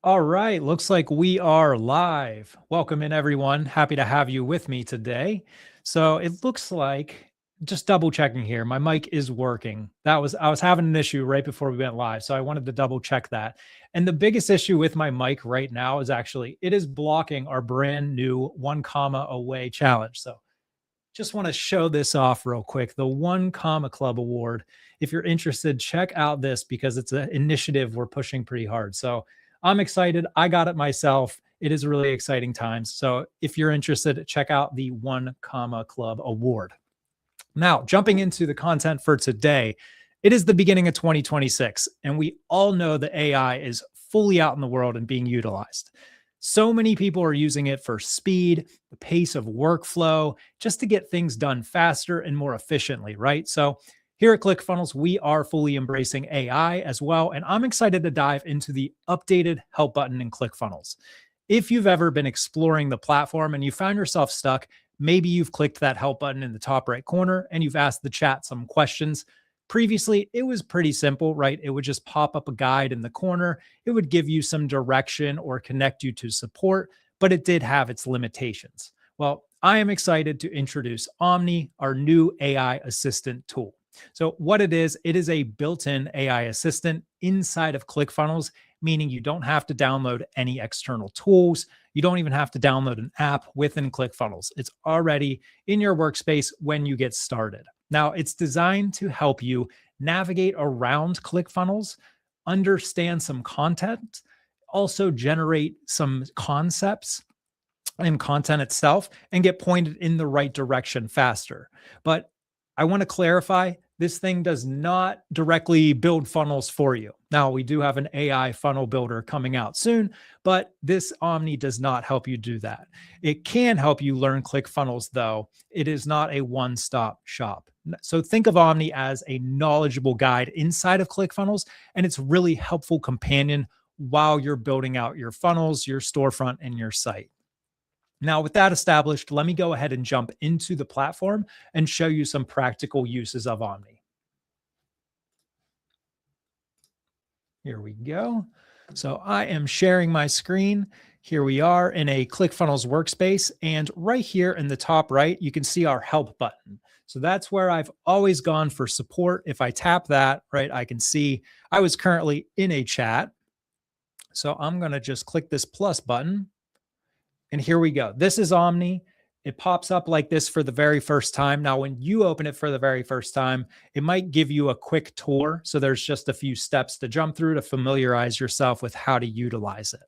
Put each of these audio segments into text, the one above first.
All right, looks like we are live. Welcome in, everyone. Happy to have you with me today. So it looks like, just double checking here, my mic is working. I was having an issue right before we went live, so I wanted to double check that. And the biggest issue with my mic right now is actually it is blocking our brand new 1 comma away challenge. So just want to show this off real quick. The 1 Comma Club Award. If you're interested, check out this because it's an initiative we're pushing pretty hard. So I'm excited. I got it myself. It is really exciting times. So if you're interested, check out the 1 Comma Club Award. Now, jumping into the content for today, it is the beginning of 2026, and we all know that AI is fully out in the world and being utilized. So many people are using it for speed, the pace of workflow, just to get things done faster and more efficiently, right? So here at ClickFunnels, we are fully embracing AI as well, and I'm excited to dive into the updated help button in ClickFunnels. If you've ever been exploring the platform and you found yourself stuck, maybe you've clicked that help button in the top right corner and you've asked the chat some questions. Previously, it was pretty simple, right? It would just pop up a guide in the corner. It would give you some direction or connect you to support, but it did have its limitations. Well, I am excited to introduce OMNI, our new AI assistant tool. So what it is a built-in AI assistant inside of ClickFunnels, meaning you don't have to download any external tools. You don't even have to download an app within ClickFunnels. It's already in your workspace when you get started. Now, it's designed to help you navigate around ClickFunnels, understand some content, also generate some concepts and content itself, and get pointed in the right direction faster. But I want to clarify, this thing does not directly build funnels for you. Now, we do have an AI funnel builder coming out soon, but this OMNI does not help you do that. It can help you learn ClickFunnels, though. It is not a one-stop shop. So think of OMNI as a knowledgeable guide inside of ClickFunnels, and it's a really helpful companion while you're building out your funnels, your storefront, and your site. Now, with that established, let me go ahead and jump into the platform and show you some practical uses of OMNI. Here we go. So I am sharing my screen. Here we are in a ClickFunnels workspace. And right here in the top right, you can see our help button. So that's where I've always gone for support. If I tap that, right, I can see I was currently in a chat. So I'm going to just click this plus button. And here we go. This is OMNI. It pops up like this for the very first time. Now, when you open it for the very first time, it might give you a quick tour. So there's just a few steps to jump through to familiarize yourself with how to utilize it.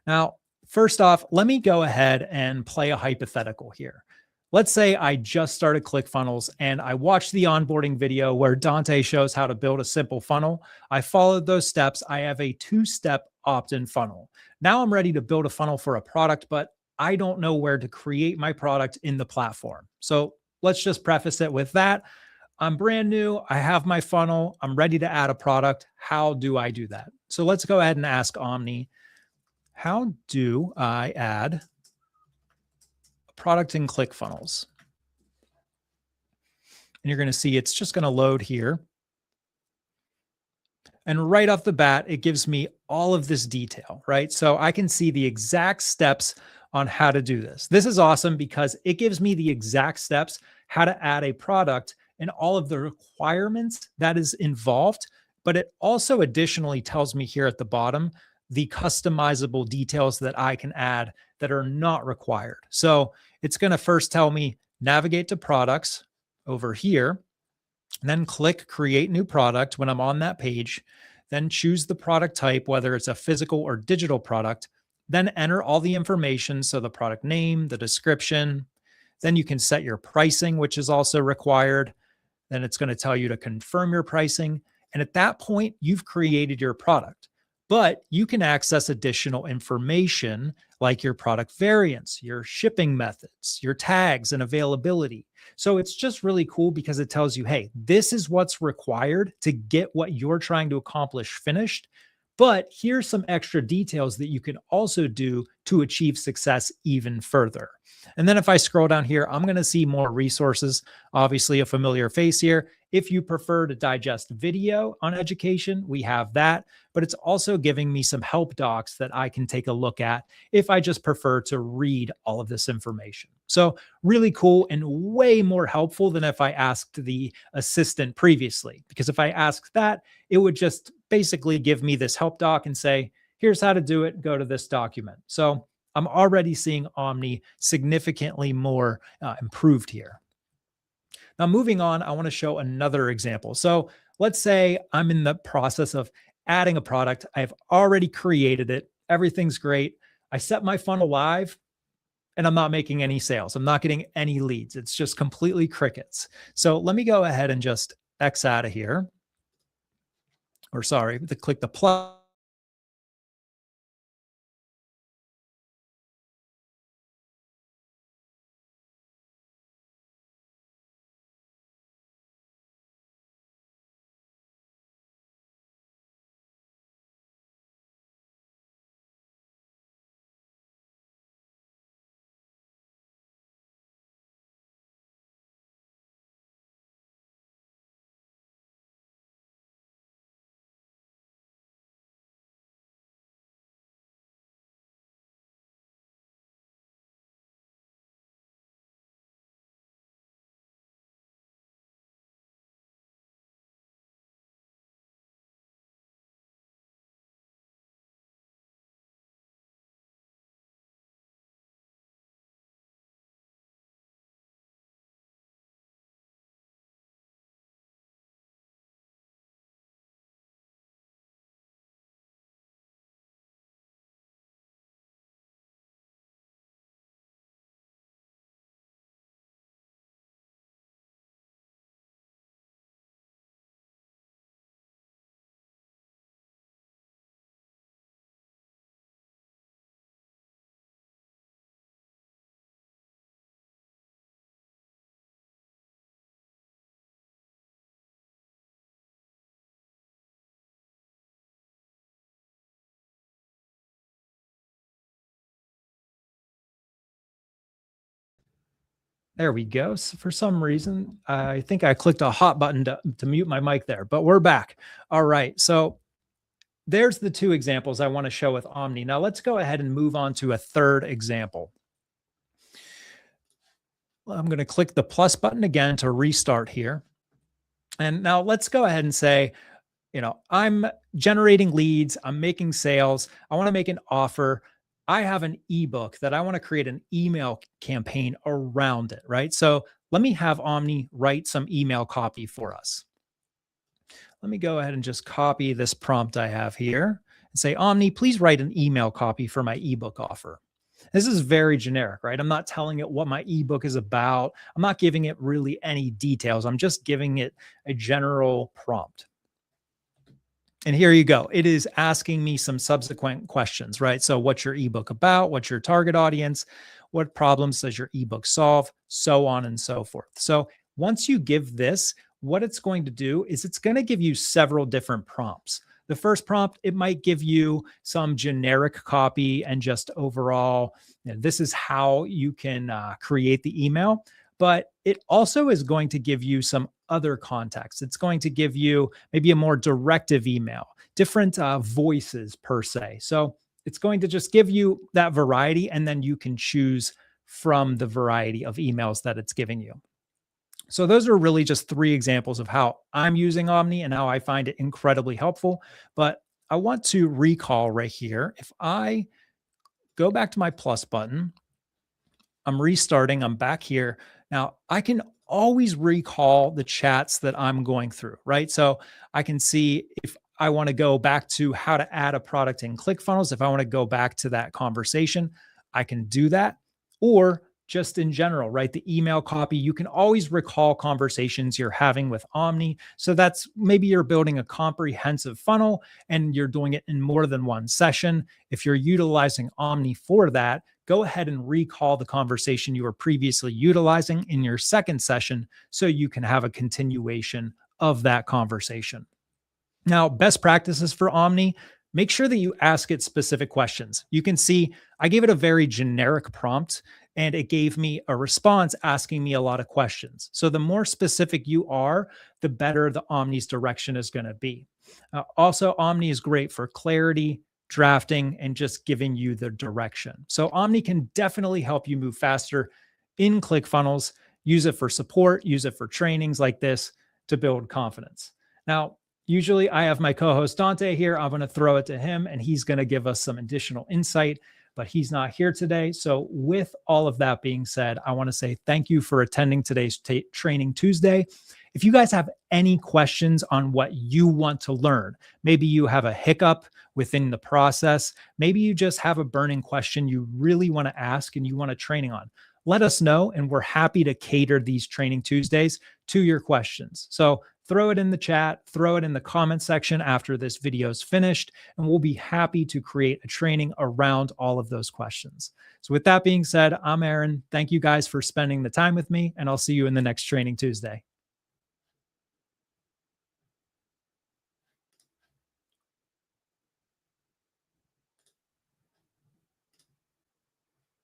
Now, first off, let me go ahead and play a hypothetical here. Let's say I just started ClickFunnels and I watched the onboarding video where Dante shows how to build a simple funnel. I followed those steps. I have a 2-step opt-in funnel. Now I'm ready to build a funnel for a product, but I don't know where to create my product in the platform. So let's just preface it with that. I'm brand new. I have my funnel. I'm ready to add a product. How do I do that? So let's go ahead and ask OMNI, how do I add product in ClickFunnels? And you're going to see it's just going to load here. And right off the bat, it gives me all of this detail, right? So I can see the exact steps on how to do this. This is awesome because it gives me the exact steps, how to add a product and all of the requirements that is involved. But it also additionally tells me here at the bottom, the customizable details that I can add that are not required. So it's going to first tell me navigate to products over here, and then click create new product when I'm on that page, then choose the product type, whether it's a physical or digital product, then enter all the information. So the product name, the description, then you can set your pricing, which is also required. Then it's going to tell you to confirm your pricing. And at that point, you've created your product. But you can access additional information like your product variants, your shipping methods, your tags and availability. So it's just really cool because it tells you, hey, this is what's required to get what you're trying to accomplish finished. But here's some extra details that you can also do to achieve success even further. And then if I scroll down here, I'm going to see more resources, obviously a familiar face here. If you prefer to digest video on education, we have that, but it's also giving me some help docs that I can take a look at if I just prefer to read all of this information. So really cool and way more helpful than if I asked the assistant previously, because if I asked that, it would just basically give me this help doc and say, here's how to do it, go to this document. So I'm already seeing Omni significantly more improved here. Now, moving on, I want to show another example. So let's say I'm in the process of adding a product. I've already created it. Everything's great. I set my funnel live and I'm not making any sales. I'm not getting any leads. It's just completely crickets. So let me go ahead and just X out of here. Or sorry, click the plus. There we go. So for some reason, I think I clicked a hot button to mute my mic there, but we're back. All right. So there's the two examples I want to show with Omni. Now let's go ahead and move on to a third example. I'm going to click the plus button again to restart here. And now let's go ahead and say, I'm generating leads, I'm making sales, I want to make an offer. I have an ebook that I want to create an email campaign around it, right? So let me have Omni write some email copy for us. Let me go ahead and just copy this prompt I have here and say, Omni, please write an email copy for my ebook offer. This is very generic, right? I'm not telling it what my ebook is about. I'm not giving it really any details. I'm just giving it a general prompt. And here you go. It is asking me some subsequent questions, right? So what's your ebook about? What's your target audience? What problems does your ebook solve? So on and so forth. So once you give this, what it's going to do is it's going to give you several different prompts. The first prompt, it might give you some generic copy and just overall, this is how you can create the email. But it also is going to give you some other context. It's going to give you maybe a more directive email, different voices per se. So it's going to just give you that variety, and then you can choose from the variety of emails that it's giving you. So those are really just three examples of how I'm using Omni and how I find it incredibly helpful. But I want to recall right here, if I go back to my plus button, I'm restarting, I'm back here. Now I can always recall the chats that I'm going through, right? So I can see if I want to go back to how to add a product in ClickFunnels, if I want to go back to that conversation, I can do that. Or just in general, right? The email copy, you can always recall conversations you're having with Omni. So that's maybe you're building a comprehensive funnel and you're doing it in more than one session. If you're utilizing Omni for that, go ahead and recall the conversation you were previously utilizing in your second session so you can have a continuation of that conversation. Now, best practices for Omni, make sure that you ask it specific questions. You can see I gave it a very generic prompt, and it gave me a response asking me a lot of questions. So the more specific you are, the better the Omni's direction is going to be. Also, Omni is great for clarity, drafting, and just giving you the direction. So Omni can definitely help you move faster in ClickFunnels. Use it for support, use it for trainings like this to build confidence. Now, usually I have my co-host Dante here. I'm going to throw it to him and he's going to give us some additional insight, but he's not here today. So with all of that being said, I want to say thank you for attending today's Training Tuesday. If you guys have any questions on what you want to learn, maybe you have a hiccup within the process, maybe you just have a burning question you really want to ask and you want a training on, let us know, and we're happy to cater these Training Tuesdays to your questions. So throw it in the chat, throw it in the comment section after this video is finished, and we'll be happy to create a training around all of those questions. So with that being said, I'm Aaron. Thank you guys for spending the time with me, and I'll see you in the next Training Tuesday.